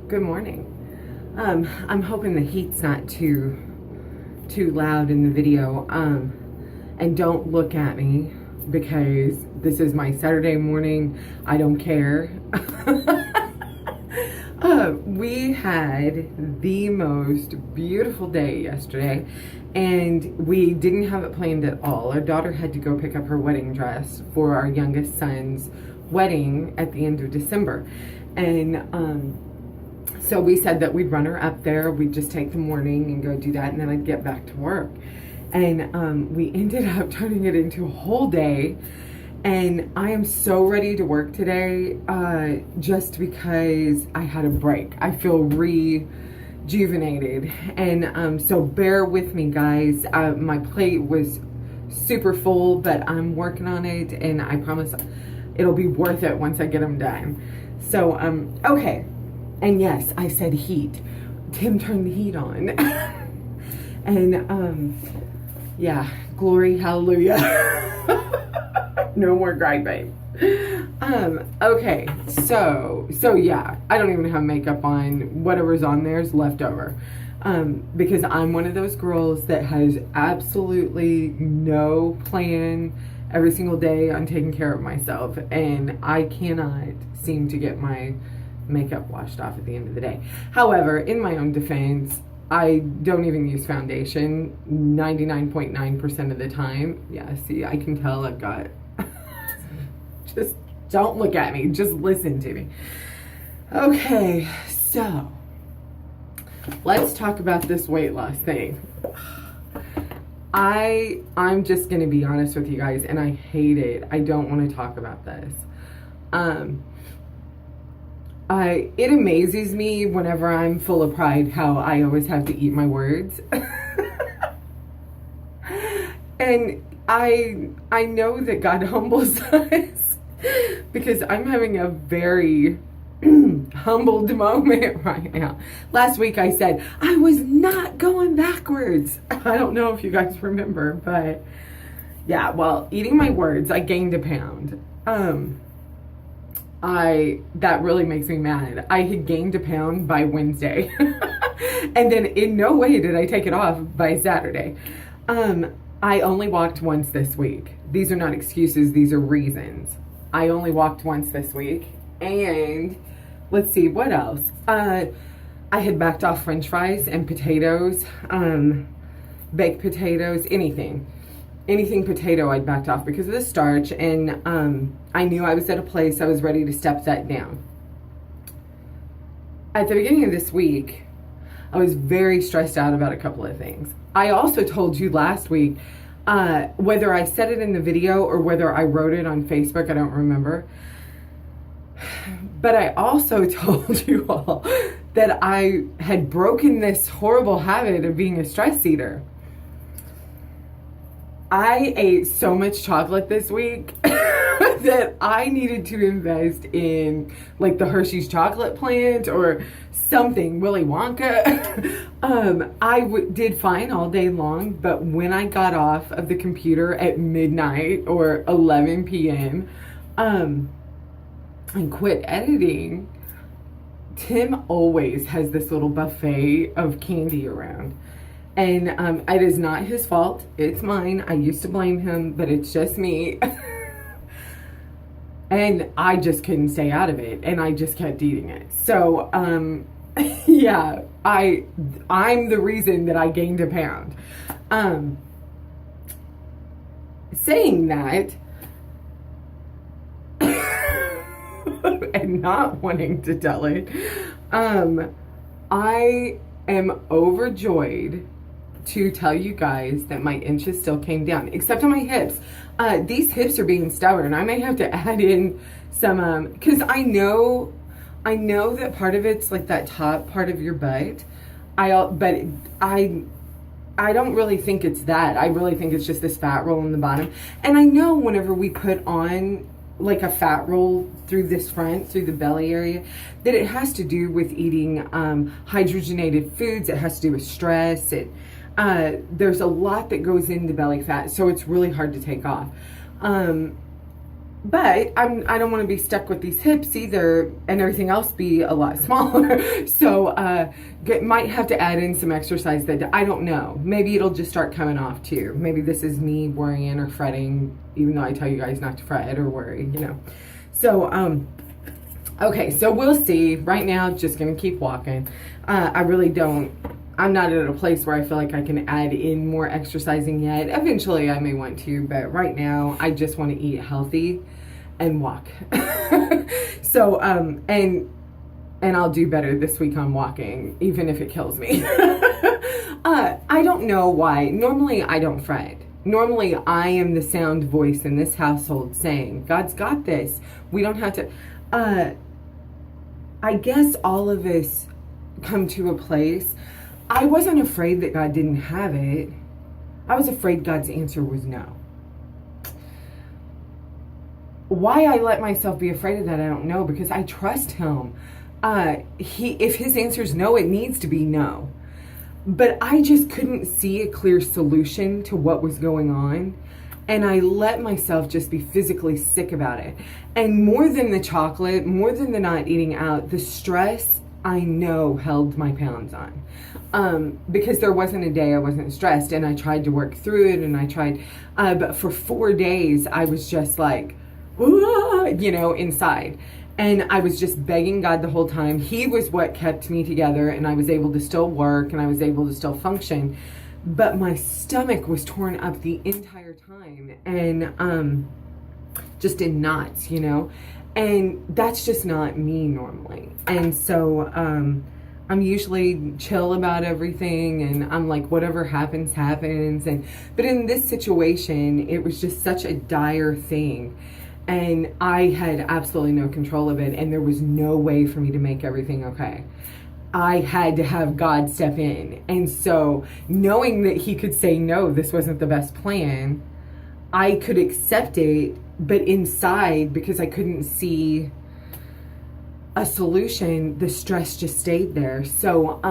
Good morning. I'm hoping the heat's not too loud in the video. And don't look at me because this is my Saturday morning. I don't care. We had the most beautiful day yesterday, and we didn't have it planned at all. Our daughter had to go pick up her wedding dress for our youngest son's wedding at the end of December, and so we said that we'd run her up there. We'd just take the morning and go do that, and then I'd get back to work. And we ended up turning it into a whole day. And I am so ready to work today, just because I had a break. I feel rejuvenated. And so bear with me, guys. My plate was super full, but I'm working on it, and I promise it'll be worth it once I get them done. So, okay. And yes, I said heat. Tim turned the heat on. And, yeah, glory, hallelujah. No more griping. Okay, so yeah, I don't even have makeup on. Whatever's on there is leftover. Because I'm one of those girls that has absolutely no plan every single day on taking care of myself. And I cannot seem to get my makeup washed off at the end of the day. However, in my own defense, I don't even use foundation 99.9% of the time. Yeah, see, I can tell I've got... Just don't look at me. Just listen to me. Okay, so let's talk about this weight loss thing. I'm just going to be honest with you guys, and I hate it. I don't want to talk about this. It amazes me whenever I'm full of pride how I always have to eat my words. And I know that God humbles us because I'm having a very humbled moment right now. Last week I said I was not going backwards. I don't know if you guys remember, but yeah, well, eating my words, I gained a pound. That really makes me mad. I had gained a pound by Wednesday. And then in no way did I take it off by Saturday. I only walked once this week. These are not excuses, these are reasons. I only walked once this week. And let's see, what else? I had backed off French fries and potatoes, baked potatoes, anything potato I'd backed off because of the starch, and I knew I was at a place I was ready to step that down. At the beginning of this week, I was very stressed out about a couple of things. I also told you last week, whether I said it in the video or whether I wrote it on Facebook, I don't remember. But I also told you all that I had broken this horrible habit of being a stress eater. I ate so much chocolate this week that I needed to invest in like the Hershey's chocolate plant or something, Willy Wonka. I did fine all day long, but when I got off of the computer at midnight or 11 p.m. And quit editing, Tim always has this little buffet of candy around. And it is not his fault. It's mine. I used to blame him, but it's just me. And I just couldn't stay out of it, and I just kept eating it. So, yeah, I'm the reason that I gained a pound. Saying that, and not wanting to tell it, I am overjoyed to tell you guys that my inches still came down, except on my hips. These hips are being stubborn. I may have to add in some, because I know that part of it's like that top part of your butt. But I don't really think it's that. I really think it's just this fat roll in the bottom. And I know whenever we put on like a fat roll through this front, through the belly area, that it has to do with eating hydrogenated foods. It has to do with stress. There's a lot that goes into belly fat, so it's really hard to take off. but I don't want to be stuck with these hips either, and everything else be a lot smaller. So might have to add in some exercise that I don't know. Maybe it'll just start coming off too. Maybe this is me worrying or fretting, even though I tell you guys not to fret or worry, So okay, so we'll see. Right now, just gonna keep walking. I'm not at a place where I feel like I can add in more exercising yet. Eventually I may want to, but right now I just want to eat healthy and walk. So, and I'll do better this week on walking, even if it kills me. I don't know why. Normally I don't fret. Normally I am the sound voice in this household saying, God's got this. We don't have to, I guess all of us come to a place. I wasn't afraid that God didn't have it. I was afraid God's answer was no. Why I let myself be afraid of that, I don't know, because I trust him. If his answer is no, it needs to be no. But I just couldn't see a clear solution to what was going on. And I let myself just be physically sick about it. And more than the chocolate, more than the not eating out, the stress I know held my pounds on. Because there wasn't a day I wasn't stressed, and I tried to work through it, and I tried, but for 4 days I was just like, inside. And I was just begging God the whole time. He was what kept me together, and I was able to still work, and I was able to still function. But my stomach was torn up the entire time, and just in knots, and that's just not me normally. And so I'm usually chill about everything, and I'm like, whatever happens, happens. But in this situation, it was just such a dire thing, and I had absolutely no control of it, and there was no way for me to make everything okay. I had to have God step in. And so knowing that he could say, no, this wasn't the best plan, I could accept it, but inside, because I couldn't see a solution, the stress just stayed there. So,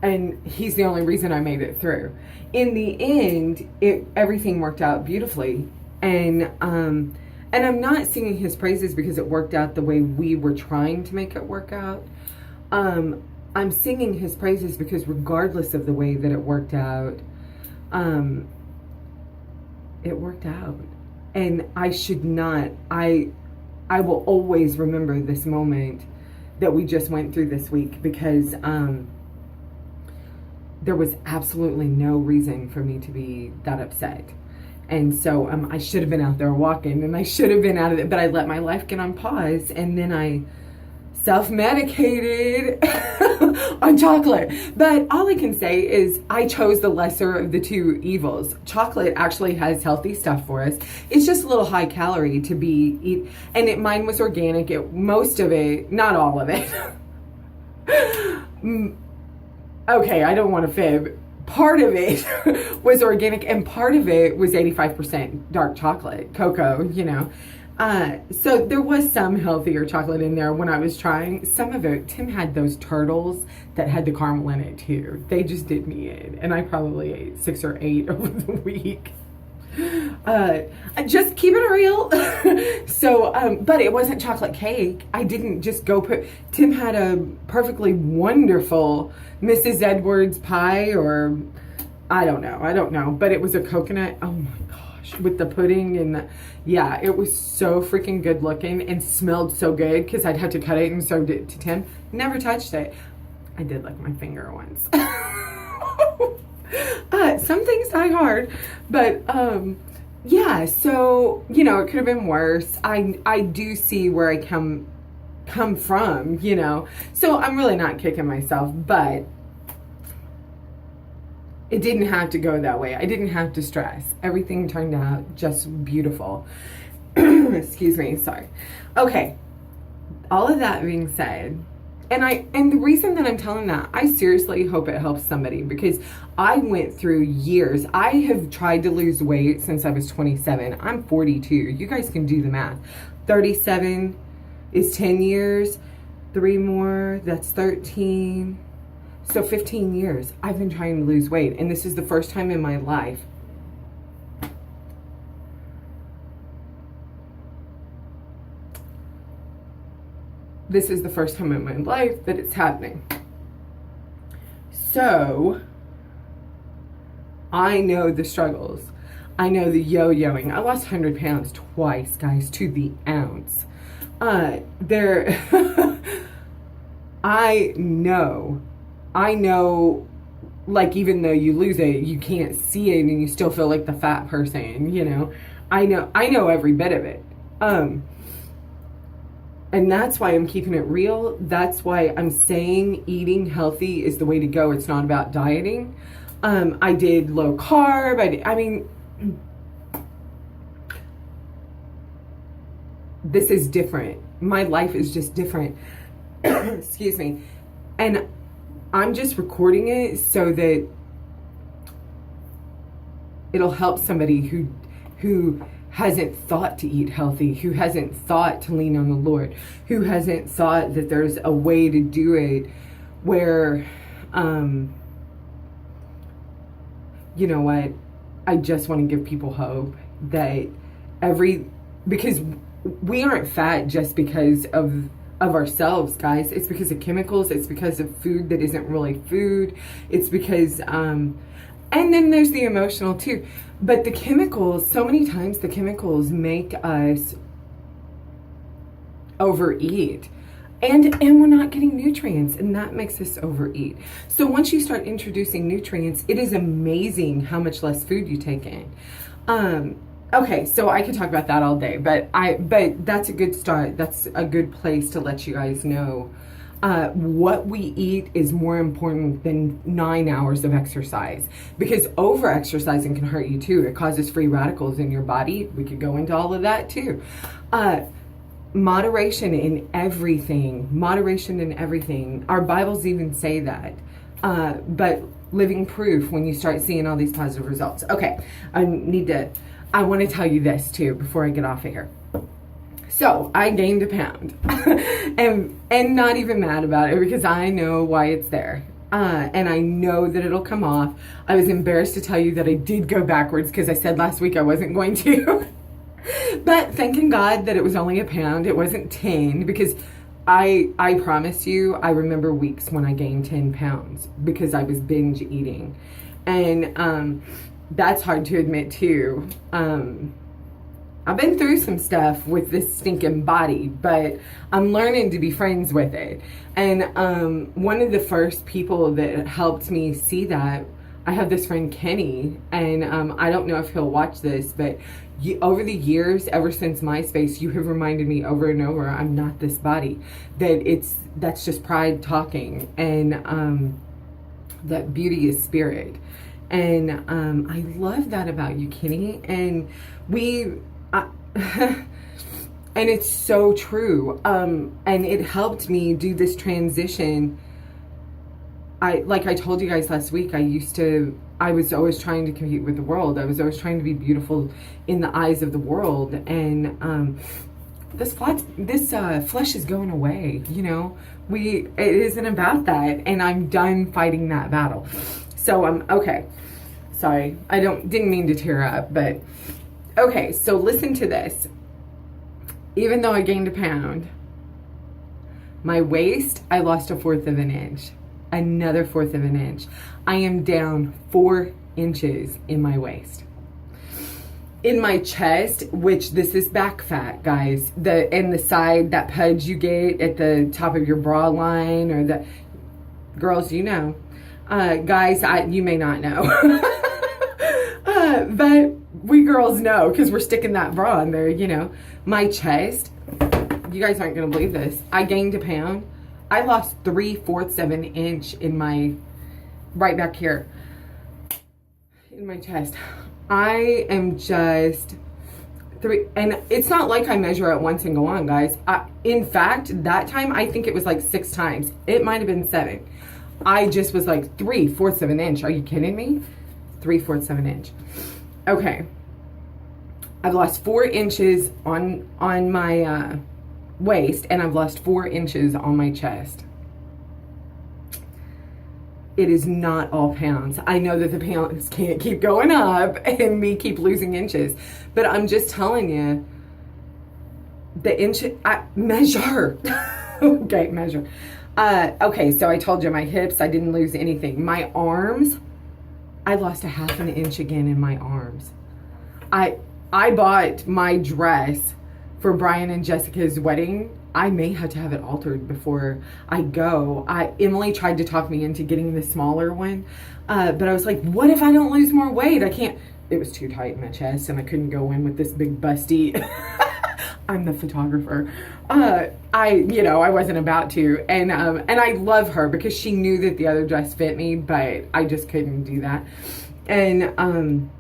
and he's the only reason I made it through. In the end, everything worked out beautifully. And I'm not singing his praises because it worked out the way we were trying to make it work out. I'm singing his praises because regardless of the way that it worked out, it worked out. And I will always remember this moment that we just went through this week, because there was absolutely no reason for me to be that upset. And so I should have been out there walking, and I should have been out of it, but I let my life get on pause, and then I self-medicated on chocolate. But all I can say is I chose the lesser of the two evils. Chocolate actually has healthy stuff for us. It's just a little high calorie to be and mine was organic. Most of it, not all of it. Okay, I don't want to fib. Part of it was organic, and part of it was 85% dark chocolate, cocoa, So there was some healthier chocolate in there when I was trying. Some of it, Tim had those turtles that had the caramel in it too. They just did me in, and I probably ate 6 or 8 over the week. Just keep it real. So, but it wasn't chocolate cake. I didn't just go Tim had a perfectly wonderful Mrs. Edwards pie, or I don't know, but it was a coconut. Oh my gosh, with the pudding and yeah, it was so freaking good looking and smelled so good, because I'd have to cut it and served it to Tim. Never touched it. I did lick my finger once. Some things die hard, but yeah, so it could have been worse. I do see where I come from, so I'm really not kicking myself, but it didn't have to go that way. I didn't have to stress. Everything turned out just beautiful. Excuse me, sorry. Okay, all of that being said, and the reason that I'm telling that, I seriously hope it helps somebody, because I went through years. I have tried to lose weight since I was 27. I'm 42. You guys can do the math. 37 is 10 years. 3 more, that's 13. So 15 years I've been trying to lose weight, and this is the first time in my life this is the first time in my life that it's happening. So I know the struggles. I know the yo-yoing. I lost 100 pounds twice, guys, to the ounce. I know, like, even though you lose it, you can't see it and you still feel like the fat person, you know. I know every bit of it. And that's why I'm keeping it real. That's why I'm saying eating healthy is the way to go. It's not about dieting. I did low carb. I mean, this is different. My life is just different. Excuse me. And I'm just recording it so that it'll help somebody who hasn't thought to eat healthy, who hasn't thought to lean on the Lord, who hasn't thought that there's a way to do it where, you know what, I just want to give people hope that because we aren't fat just because of ourselves, guys. It's because of chemicals. It's because of food that isn't really food. It's because, and then there's the emotional too. But the chemicals, so many times the chemicals make us overeat. And we're not getting nutrients, and that makes us overeat. So once you start introducing nutrients, it is amazing how much less food you take in. Okay, so I could talk about that all day, but that's a good start. That's a good place to let you guys know what we eat is more important than 9 hours of exercise, because over exercising can hurt you too. It causes free radicals in your body. We could go into all of that too. Moderation in everything. Moderation in everything. Our Bibles even say that. But living proof when you start seeing all these positive results. Okay, I want to tell you this too before I get off of here. So I gained a pound and not even mad about it, because I know why it's there. And I know that it'll come off. I was embarrassed to tell you that I did go backwards because I said last week I wasn't going to. But thanking God that it was only a pound. It wasn't 10, because I promise you, I remember weeks when I gained 10 pounds because I was binge eating. And that's hard to admit too. I've been through some stuff with this stinking body, but I'm learning to be friends with it. And one of the first people that helped me see that, I have this friend Kenny, and I don't know if he'll watch this, but over the years, ever since MySpace, you have reminded me over and over, I'm not this body. That's just pride talking, and that beauty is spirit. And I love that about you, Kenny. And and it's so true. And it helped me do this transition. Like I told you guys last week, I was always trying to compete with the world. I was always trying to be beautiful in the eyes of the world. And this flesh is going away, you know. It isn't about that. And I'm done fighting that battle. So okay. Sorry, I didn't mean to tear up, but okay, so listen to this. Even though I gained a pound, my waist, I lost 1/4 of an inch. Another 1/4 of an inch. I am down 4 inches in my waist. In my chest, which this is back fat, guys, and the side, that pudge you get at the top of your bra line, or the girls, you know. Guys, you may not know. But we girls know, because we're sticking that bra in there, you know. My chest, you guys aren't going to believe this. I gained a pound. I lost 3/4 of an inch in right back here, in my chest. I am just and it's not like I measure it once and go on, guys. In fact, that time, I think it was like 6 times. It might have been 7. I just was like 3/4 of an inch. Are you kidding me? 3/4 of an inch. Okay. I've lost 4 inches on my waist, and I've lost 4 inches on my chest. It is not all pounds. I know that the pounds can't keep going up and me keep losing inches, but I'm just telling you, the inch, I measure. Okay, measure. Okay, so I told you my hips, I didn't lose anything. My arms, I lost a half an inch again in my arms. I bought my dress for Brian and Jessica's wedding. I may have to have it altered before I go. Emily tried to talk me into getting the smaller one, but I was like, what if I don't lose more weight? I can't. It was too tight in my chest, and I couldn't go in with this big busty. I'm the photographer. I wasn't about to, and I love her because she knew that the other dress fit me, but I just couldn't do that, and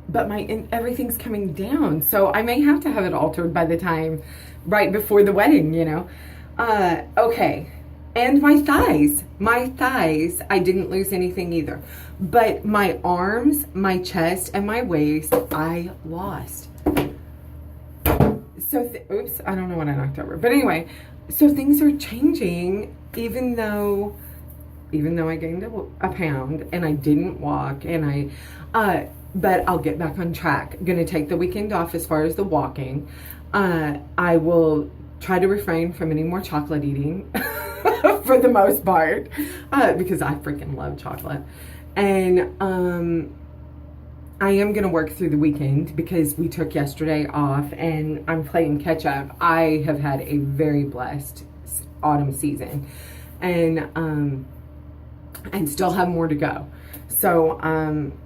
but everything's coming down, so I may have to have it altered by the time right before the wedding, okay. And my thighs, I didn't lose anything either, but my arms, my chest, and my waist, I lost. So oops, I don't know what I knocked over, but anyway, so things are changing, even though I gained a pound and I didn't walk, and but I'll get back on track. I'm gonna take the weekend off as far as the walking. I will try to refrain from any more chocolate eating for the most part, because I freaking love chocolate. And I am gonna work through the weekend because we took yesterday off and I'm playing catch up. I have had a very blessed autumn season, and still have more to go. So,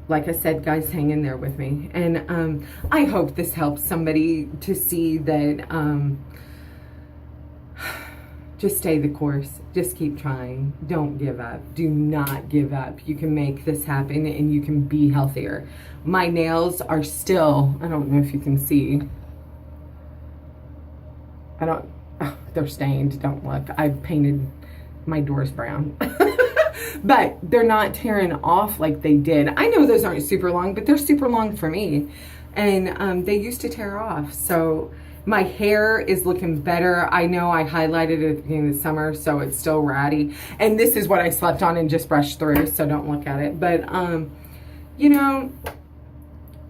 like I said, guys, hang in there with me. And I hope this helps somebody to see that just stay the course. Just keep trying. Don't give up. Do not give up. You can make this happen and you can be healthier. My nails are still, I don't know if you can see. They're stained. Don't look. I painted my doors brown. But they're not tearing off like they did. I know those aren't super long, but they're super long for me. And they used to tear off. So my hair is looking better. I know I highlighted it at the beginning of the summer, so it's still ratty. And this is what I slept on and just brushed through, so don't look at it. But,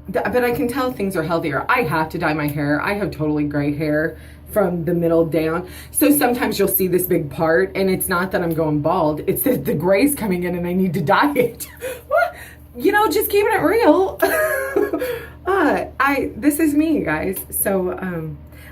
but I can tell things are healthier. I have to dye my hair. I have totally gray hair from the middle down. So sometimes you'll see this big part, and it's not that I'm going bald. It's that the gray's coming in and I need to dye it. Just keeping it real. This is me, guys. So,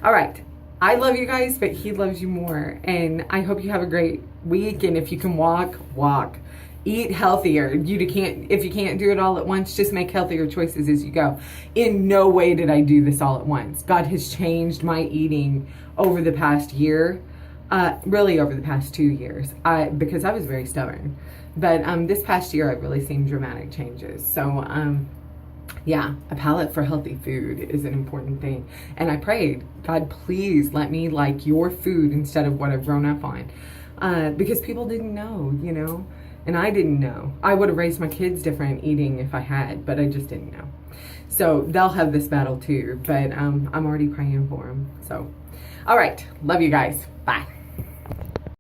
all right. I love you guys, but he loves you more. And I hope you have a great week. And if you can walk. Eat healthier. If you can't do it all at once, just make healthier choices as you go. In no way did I do this all at once. God has changed my eating over the past year, really over the past 2 years, because I was very stubborn. But this past year, I've really seen dramatic changes. So, yeah, a palate for healthy food is an important thing. And I prayed, God, please let me like your food instead of what I've grown up on. Because people didn't know, and I didn't know. I would have raised my kids different eating if I had, but I just didn't know. So they'll have this battle too, but I'm already praying for them. So, all right. Love you guys. Bye.